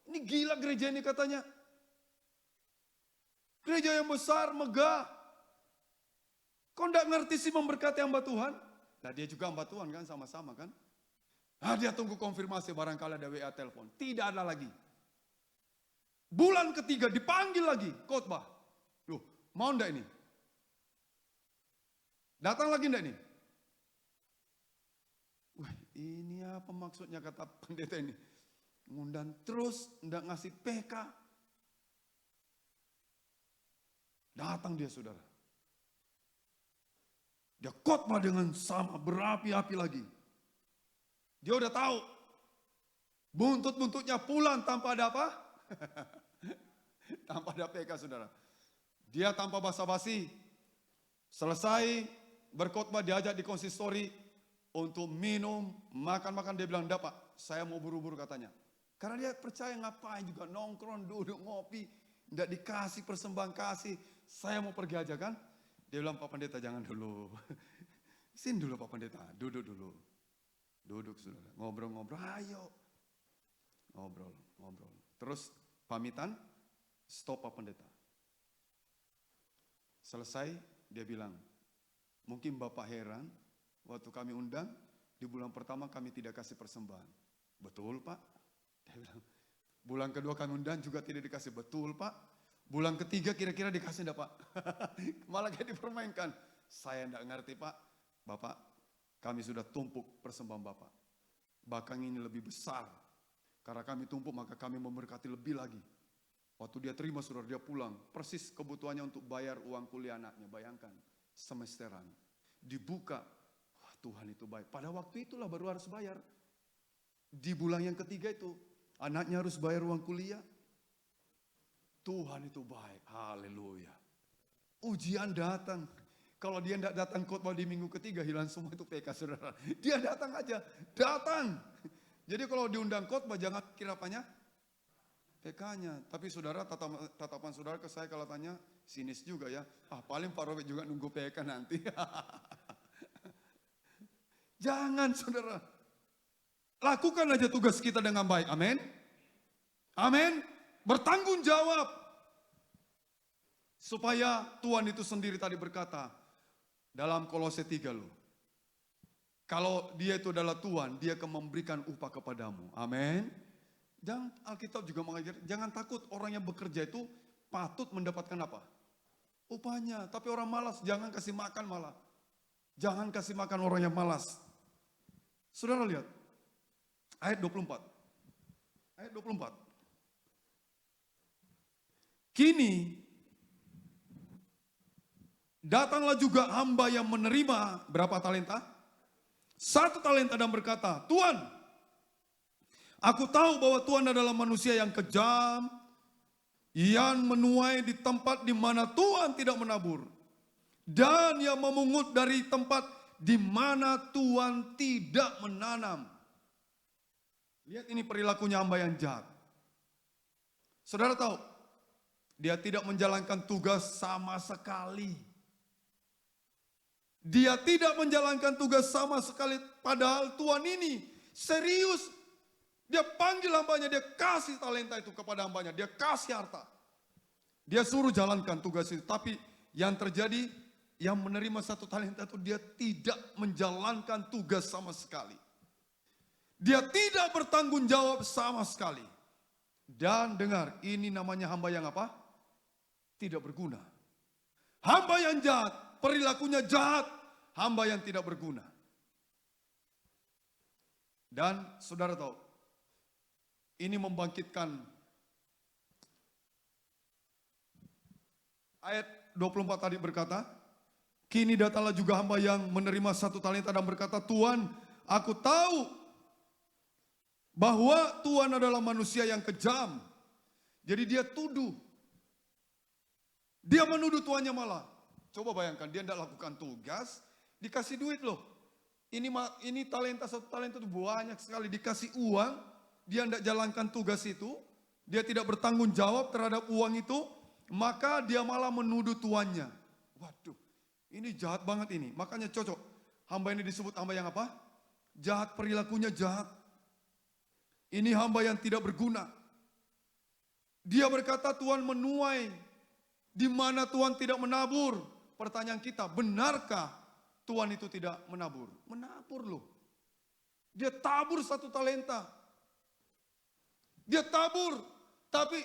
Ini gila gereja ini katanya. Gereja yang besar, megah. Kok tidak ngerti sih memberkati hamba Tuhan? Nah dia juga hamba Tuhan kan, sama-sama kan. Nah dia tunggu konfirmasi barangkali ada WA telepon. Tidak ada lagi. Bulan ketiga dipanggil lagi khotbah. Loh, mau enggak ini? Datang lagi enggak nih? Wah, ini apa maksudnya kata pendeta ini? Ngundang terus, enggak ngasih PK. Datang dia saudara. Dia khotbah dengan sama, berapi-api lagi. Dia udah tahu. Buntut-buntutnya pulang tanpa ada apa? Tanpa ada PK saudara. Dia tanpa basa-basi. Selesai berkhotbah diajak di konsistori untuk minum, makan-makan. Dia bilang, "Enggak Pak, saya mau buru-buru," katanya. Karena dia percaya ngapain juga nongkrong, duduk, ngopi, enggak dikasih persembahan kasih. Saya mau pergi aja kan. Dia bilang, "Pak Pendeta jangan dulu. Sini dulu Pak Pendeta, duduk dulu." Duduk saudara, ngobrol-ngobrol, ayo. Ngobrol. Terus pamitan, stop Pak Pendeta. Selesai, dia bilang, "Mungkin Bapak heran, waktu kami undang, di bulan pertama kami tidak kasih persembahan." "Betul Pak." Dia bilang, "Bulan kedua kami undang juga tidak dikasih." "Betul Pak." "Bulan ketiga kira-kira dikasih enggak Pak?" Malah kayak dipermainkan. "Saya enggak ngerti Pak. Bapak, kami sudah tumpuk persembahan Bapak. Bahkan ini lebih besar. Karena kami tumpuk maka kami memberkati lebih lagi." Waktu dia terima saudara, dia pulang. Persis kebutuhannya untuk bayar uang kuliah anaknya. Bayangkan, semesteran. Dibuka. Wah, Tuhan itu baik. Pada waktu itulah baru harus bayar. Di bulan yang ketiga itu, anaknya harus bayar uang kuliah. Tuhan itu baik. Haleluya. Ujian datang. Kalau dia tidak datang khotbah di minggu ketiga, hilang semua itu PK saudara. Dia datang aja. Datang. Jadi kalau diundang khotbah jangan kira apanya? PK-nya. Tapi saudara, tatapan saudara ke saya kalau tanya, sinis juga ya. Paling Pak Robert juga nunggu PK nanti. Jangan saudara. Lakukan aja tugas kita dengan baik. Amin. Amin. Bertanggung jawab. Supaya Tuhan itu sendiri tadi berkata dalam Kolose 3 loh. Kalau dia itu adalah Tuhan, dia akan memberikan upah kepadamu. Amin. Dan Alkitab juga mengajar, jangan takut, orang yang bekerja itu patut mendapatkan apa? upahnya. Tapi orang malas jangan kasih makan malah. Jangan kasih makan orang yang malas. Saudara lihat ayat 24. Ayat 24. Kini datanglah juga hamba yang menerima berapa talenta? 1 talenta dan berkata, Tuhan, aku tahu bahwa Tuhan adalah manusia yang kejam, yang menuai di tempat di mana Tuhan tidak menabur, dan yang memungut dari tempat di mana Tuhan tidak menanam. Lihat ini perilakunya hamba yang jahat. Saudara tahu, dia tidak menjalankan tugas sama sekali. Dia tidak menjalankan tugas sama sekali, padahal Tuhan ini serius. Dia panggil hambanya, dia kasih talenta itu kepada hambanya, dia kasih harta. Dia suruh jalankan tugas itu, tapi yang terjadi, yang menerima 1 talenta itu dia tidak menjalankan tugas sama sekali. Dia tidak bertanggung jawab sama sekali. Dan dengar, ini namanya hamba yang apa? Tidak berguna. Hamba yang jahat, perilakunya jahat, hamba yang tidak berguna. Dan saudara tahu, ini membangkitkan ayat 24 tadi berkata, kini datanglah juga hamba yang menerima 1 talenta dan berkata, Tuhan, aku tahu bahwa Tuhan adalah manusia yang kejam. Jadi dia tuduh. Dia menuduh tuannya malah. Coba bayangkan, dia tidak lakukan tugas, dikasih duit loh. Ini talenta, 1 talenta itu banyak sekali, dikasih uang, dia tidak jalankan tugas itu, dia tidak bertanggung jawab terhadap uang itu, maka dia malah menuduh tuannya. Waduh, ini jahat banget ini. Makanya cocok, hamba ini disebut hamba yang apa? Jahat, perilakunya jahat. Ini hamba yang tidak berguna. Dia berkata Tuhan menuai di mana Tuhan tidak menabur. Pertanyaan kita, benarkah Tuhan itu tidak menabur? Menabur loh. Dia tabur 1 talenta. Dia tabur, tapi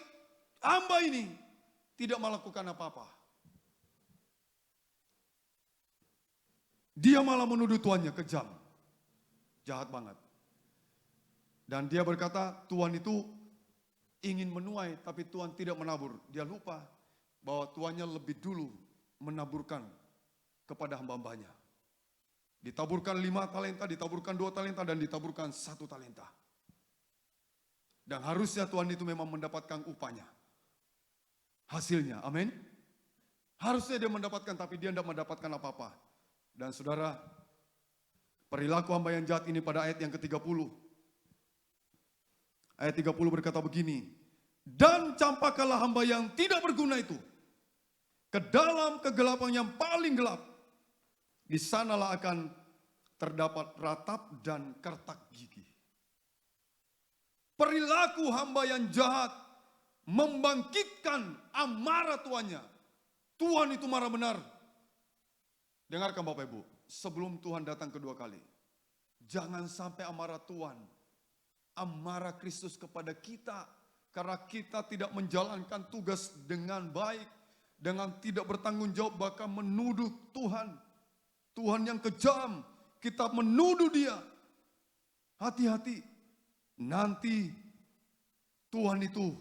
hamba ini tidak melakukan apa-apa. Dia malah menuduh tuannya kejam. Jahat banget. Dan dia berkata Tuhan itu ingin menuai, tapi Tuhan tidak menabur. Dia lupa bahwa tuannya lebih dulu menaburkan kepada hamba-hambanya. Ditaburkan 5 talenta, ditaburkan 2 talenta, dan ditaburkan 1 talenta. Dan harusnya Tuhan itu memang mendapatkan upahnya. Hasilnya, amin. Harusnya dia mendapatkan, tapi dia tidak mendapatkan apa-apa. Dan saudara, perilaku hamba yang jahat ini pada ayat yang ke-30. Ayat 30 berkata begini, dan campakkanlah hamba yang tidak berguna itu ke dalam kegelapan yang paling gelap. Di sanalah akan terdapat ratap dan kertak gigi. Perilaku hamba yang jahat membangkitkan amarah tuannya. Tuhan itu marah benar. Dengarkan Bapak Ibu, sebelum Tuhan datang kedua kali, jangan sampai amarah Tuhan, amarah Kristus kepada kita, karena kita tidak menjalankan tugas dengan baik, dengan tidak bertanggung jawab, bahkan menuduh Tuhan. Tuhan yang kejam, kita menuduh dia. Hati-hati, nanti Tuhan itu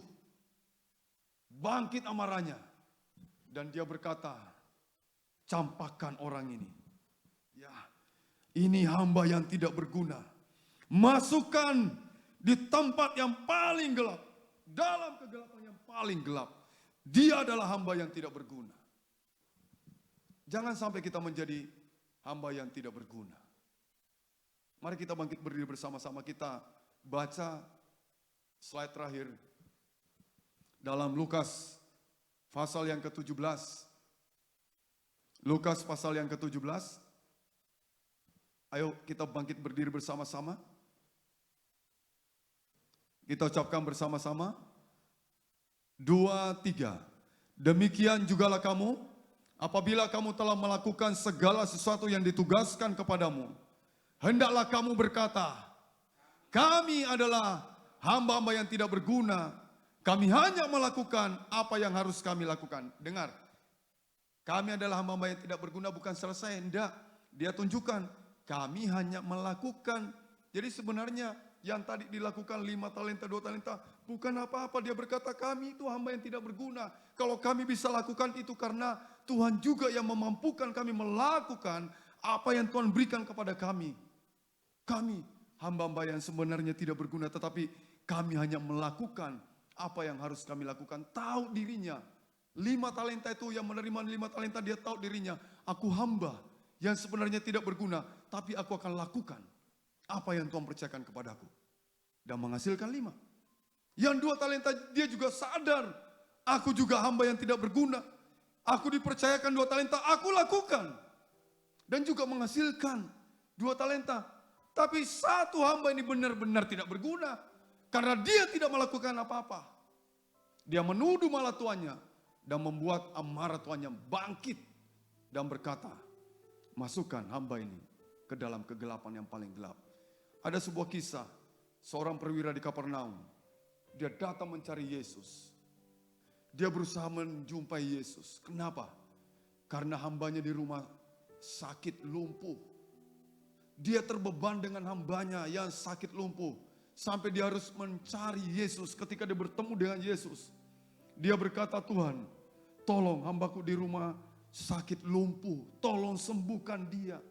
bangkit amarahnya. Dan dia berkata, campakkan orang ini. Ya, ini hamba yang tidak berguna. Masukkan di tempat yang paling gelap. Dalam kegelapan yang paling gelap. Dia adalah hamba yang tidak berguna. Jangan sampai kita menjadi hamba yang tidak berguna. Mari kita bangkit berdiri bersama-sama, kita baca slide terakhir. Dalam Lukas pasal yang ke-17. Lukas pasal yang ke-17. Ayo kita bangkit berdiri bersama-sama. Kita ucapkan bersama-sama. 2, 3. Demikian jugalah kamu, apabila kamu telah melakukan segala sesuatu yang ditugaskan kepadamu, hendaklah kamu berkata, kami adalah hamba-hamba yang tidak berguna, kami hanya melakukan apa yang harus kami lakukan. Dengar, Kami adalah hamba-hamba yang tidak berguna, bukan selesai. Hendak dia tunjukkan, kami hanya melakukan. Jadi sebenarnya yang tadi dilakukan 5 talenta, 2 talenta, bukan apa-apa. Dia berkata, kami itu hamba yang tidak berguna. Kalau kami bisa lakukan itu karena Tuhan juga yang memampukan kami melakukan apa yang Tuhan berikan kepada kami. Kami hamba-hamba yang sebenarnya tidak berguna, tetapi kami hanya melakukan apa yang harus kami lakukan. Tahu dirinya. 5 talenta itu yang menerima 5 talenta, dia tahu dirinya. Aku hamba yang sebenarnya tidak berguna, tapi aku akan lakukan apa yang Tuhan percayakan kepadaku. Dan menghasilkan 5. Yang 2 talenta dia juga sadar, aku juga hamba yang tidak berguna. Aku dipercayakan 2 talenta, aku lakukan. Dan juga menghasilkan 2 talenta. Tapi 1 hamba ini benar-benar tidak berguna. Karena dia tidak melakukan apa-apa. Dia menuduh malah tuannya. Dan membuat amarah tuannya bangkit. Dan berkata, masukkan hamba ini ke dalam kegelapan yang paling gelap. Ada sebuah kisah. Seorang perwira di Kapernaum. Dia datang mencari Yesus. Dia berusaha menjumpai Yesus. Kenapa? Karena hambanya di rumah sakit lumpuh. Dia terbeban dengan hambanya yang sakit lumpuh. Sampai dia harus mencari Yesus. Ketika dia bertemu dengan Yesus, dia berkata, Tuhan, tolong hambaku di rumah sakit lumpuh. Tolong sembuhkan dia.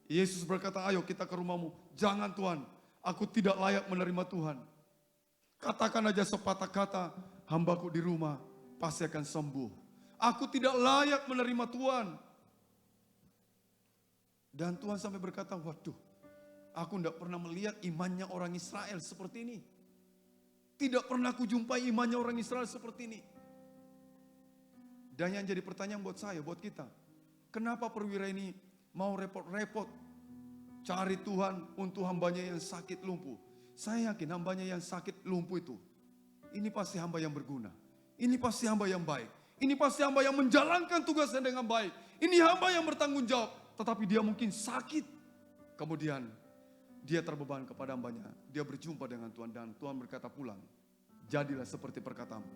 Yesus berkata, ayo kita ke rumahmu. Jangan Tuhan, aku tidak layak menerima Tuhan. Katakan aja sepatah kata, hambaku di rumah pasti akan sembuh. Aku tidak layak menerima Tuhan. Dan Tuhan sampai berkata, waduh, aku tidak pernah melihat imannya orang Israel seperti ini. Tidak pernah aku jumpai imannya orang Israel seperti ini. Dan yang jadi pertanyaan buat saya, buat kita. Kenapa perwira ini mau repot-repot cari Tuhan untuk hambanya yang sakit lumpuh? Saya yakin hambanya yang sakit lumpuh itu, ini pasti hamba yang berguna. Ini pasti hamba yang baik. Ini pasti hamba yang menjalankan tugasnya dengan baik. Ini hamba yang bertanggung jawab. Tetapi dia mungkin sakit. Kemudian dia terbeban kepada hambanya. Dia berjumpa dengan Tuhan dan Tuhan berkata, pulang. Jadilah seperti perkataanmu.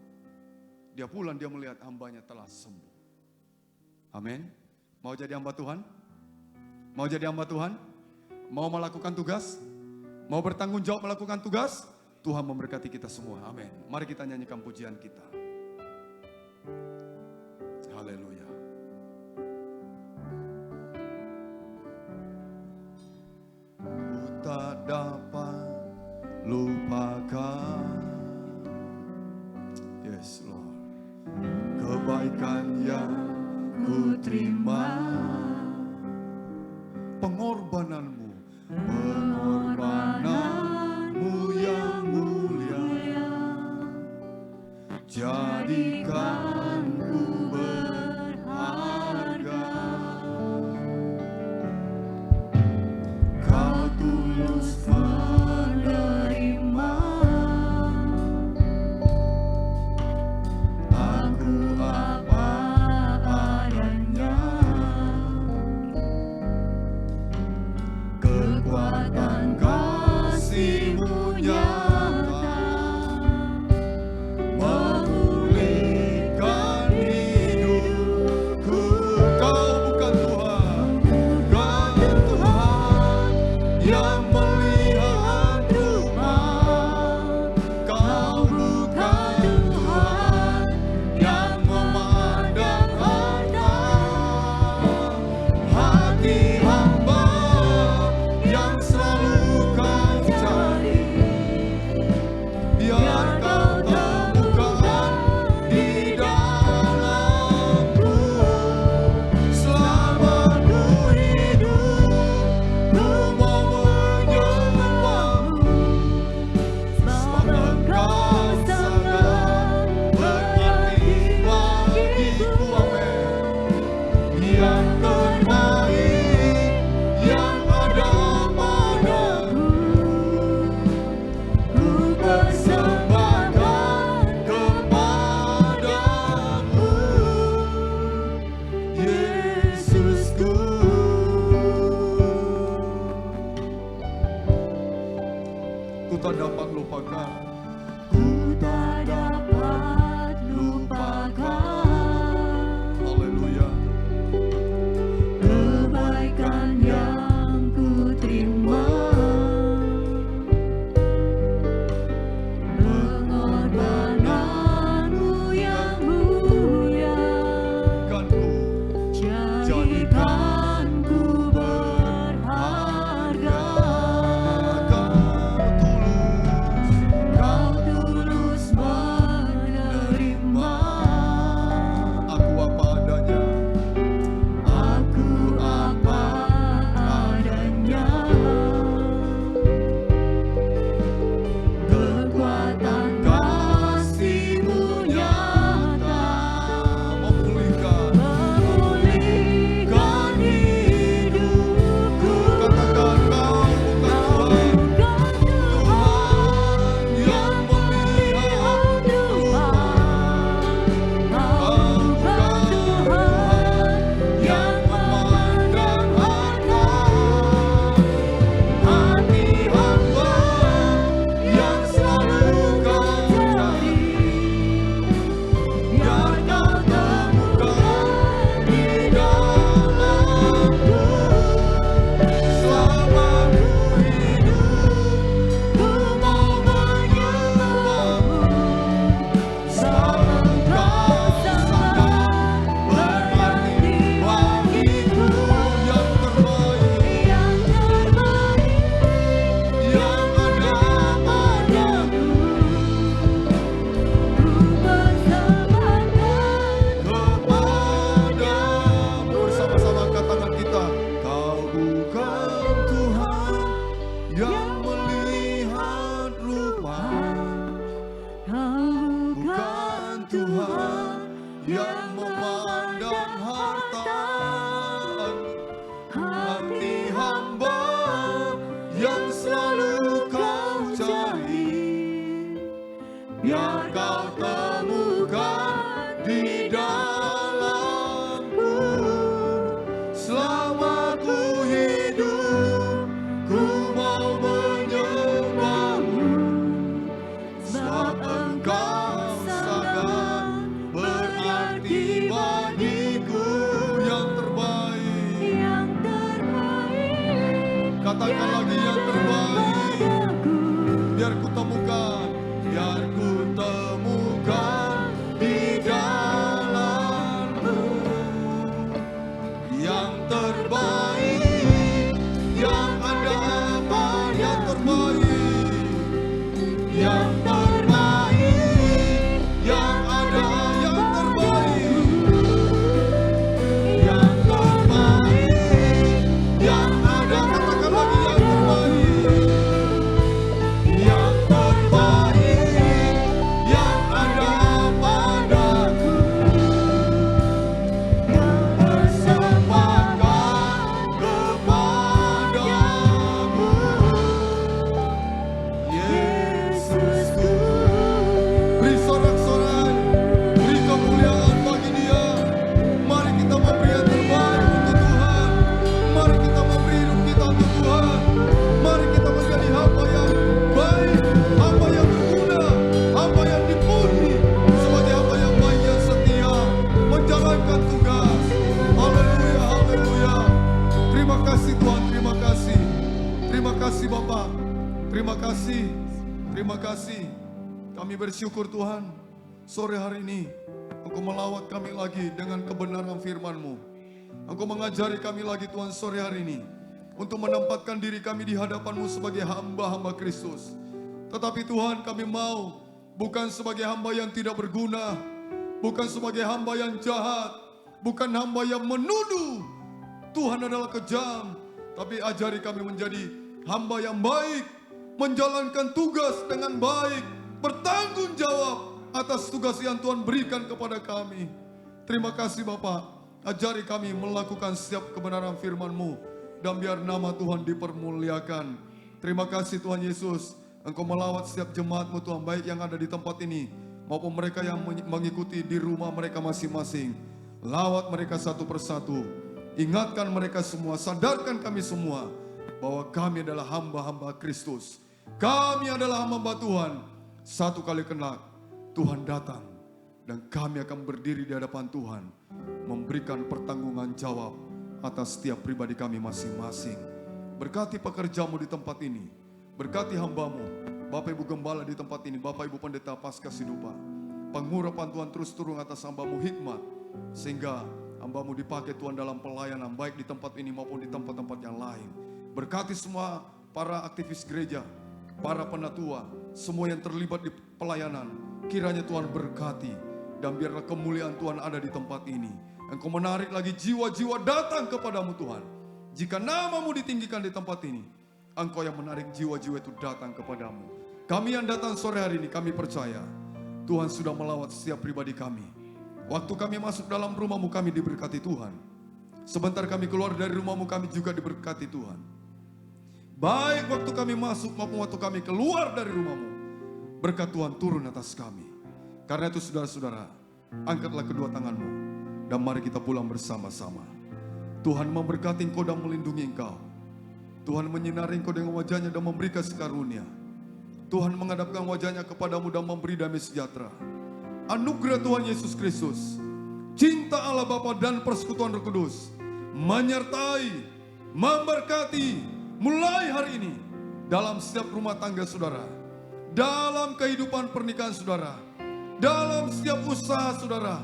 Dia pulang, dia melihat hambanya telah sembuh. Amin. Mau jadi hamba Tuhan? Mau jadi hamba Tuhan? Mau melakukan tugas? Mau bertanggung jawab melakukan tugas? Tuhan memberkati kita semua. Amin. Mari kita nyanyikan pujian kita. Haleluya. Ku tak dapat lupakan, yes Lord, kebaikan yang ku terima, pengorbananmu yang mulia, jadikan ku berharga. Kau tulus menerima aku apa adanya, kekuatan kasih-Mu nyata memulihkan hidupku. Kau bukan Tuhan, bukan Tuhan yang melihat rumah. Kau bukan Tuhan yang memandang harta. Hati hamba yang selalu Kau cari, biar Kau temukan di dalamku. Selama ku hidup, ku mau menyembahmu. Sebab Engkau sangat berarti bagiku. Amin. Yang terbaik yang ada padaku, ku persembahkan kepadamu, Yesusku. Ku tak dapat lupakan, ku tak dapat lupakan. Haleluya. Engkau temukan di dalamku. Selama ku hidup, ku mau menyembahmu, sebab Engkau sangat berarti bagiku. Yang terbaik, yang terbaik, katakan lagi yang terbaik. padaku. Biar ku temukan, biar ku temukan di dalammu. Yang terbaik, yang ada apa yang terbaik. Yang terbaik, yang ada yang terbaik. Yang terbaik, yang ada, katakan lagi yang terbaik. Yang terbaik, yang ada padaku, Kau persembahkan kepadamu, Yesusku. Beri sorak-sorai, beri kemuliaan bagi Dia. Mari kita memberi yang terbaik untuk Tuhan. Mari kita memberi hidup kita untuk Tuhan. Mari kita menjadi hamba yang baik, hamba yang berguna, hamba yang dipuji, sebagai hamba yang baik yang setia, menjalankan tugas. Haleluya, haleluya. Terima kasih Tuhan, terima kasih. Terima kasih Bapak. Terima kasih. Terima kasih. Kami bersyukur Tuhan, sore hari ini Engkau melawat kami lagi dengan kebenaran firman-Mu. Engkau mengajari kami lagi Tuhan sore hari ini untuk menempatkan diri kami di hadapan-Mu sebagai hamba-hamba Kristus. Tetapi Tuhan, kami mau bukan sebagai hamba yang tidak berguna, bukan sebagai hamba yang jahat, bukan hamba yang menuduh Tuhan adalah kejam, tapi ajari kami menjadi hamba yang baik, menjalankan tugas dengan baik, bertanggung jawab atas tugas yang Tuhan berikan kepada kami. Terima kasih Bapak, ajari kami melakukan setiap kebenaran firman-Mu, dan biar nama Tuhan dipermuliakan. Terima kasih Tuhan Yesus, Engkau melawat setiap jemaat-Mu Tuhan, baik yang ada di tempat ini, maupun mereka yang mengikuti di rumah mereka masing-masing. Lawat mereka satu persatu, ingatkan mereka semua, sadarkan kami semua, bahwa kami adalah hamba-hamba Kristus. Kami adalah hamba Tuhan. Satu kali kelak Tuhan datang, dan kami akan berdiri di hadapan Tuhan, memberikan pertanggungan jawab atas setiap pribadi kami masing-masing. Berkati pekerjamu di tempat ini, berkati hambamu, Bapak Ibu Gembala di tempat ini, Bapak Ibu Pendeta Pasca Sidupa. Pengurapan Tuhan terus turun atas hambamu hikmat, sehingga hambamu dipakai Tuhan dalam pelayanan, baik di tempat ini maupun di tempat-tempat yang lain. Berkati semua para aktivis gereja, para penatua, semua yang terlibat di pelayanan. Kiranya Tuhan berkati, dan biarlah kemuliaan Tuhan ada di tempat ini. Engkau menarik lagi jiwa-jiwa datang kepadamu Tuhan. Jika namamu ditinggikan di tempat ini, Engkau yang menarik jiwa-jiwa itu datang kepadamu. Kami yang datang sore hari ini, kami percaya Tuhan sudah melawat setiap pribadi kami. Waktu kami masuk dalam rumah-Mu, kami diberkati Tuhan. Sebentar kami keluar dari rumah-Mu, kami juga diberkati Tuhan. Baik waktu kami masuk maupun waktu kami keluar dari rumah-Mu, berkat Tuhan turun atas kami. Karena itu saudara-saudara, angkatlah kedua tangan-Mu, dan mari kita pulang bersama-sama. Tuhan memberkati engkau dan melindungi engkau. Tuhan menyinari engkau dengan wajahnya dan memberi kasih karunia. Tuhan menghadapkan wajahnya kepadamu dan memberi damai sejahtera. Anugerah Tuhan Yesus Kristus, cinta Allah Bapa dan persekutuan Roh Kudus menyertai, memberkati mulai hari ini dalam setiap rumah tangga saudara, dalam kehidupan pernikahan saudara, dalam setiap usaha saudara,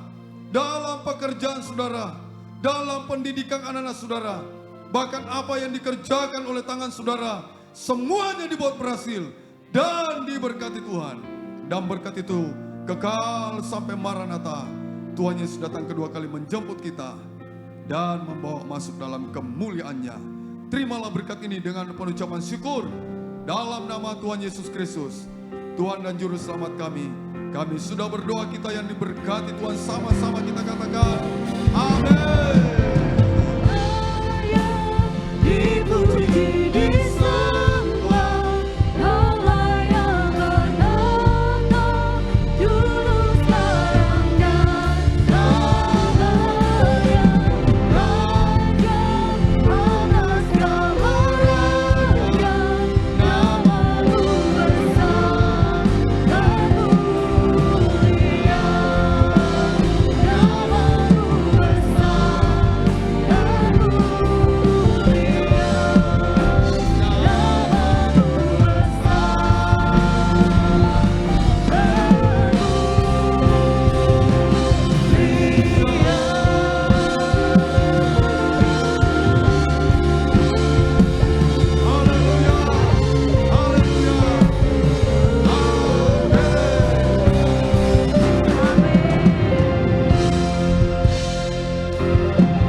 dalam pekerjaan saudara, dalam pendidikan anak-anak saudara, bahkan apa yang dikerjakan oleh tangan saudara, semuanya dibuat berhasil dan diberkati Tuhan. Dan berkat itu kekal sampai Maranatha. Tuhan Yesus datang kedua kali menjemput kita dan membawa masuk dalam kemuliaan-Nya. Terimalah berkat ini dengan pengucapan syukur dalam nama Tuhan Yesus Kristus, Tuhan dan Juru Selamat kami. Kami sudah berdoa, kita yang diberkati Tuhan, sama-sama kita katakan amin. Dipuji, disembah, Allah yang bernama Yesus.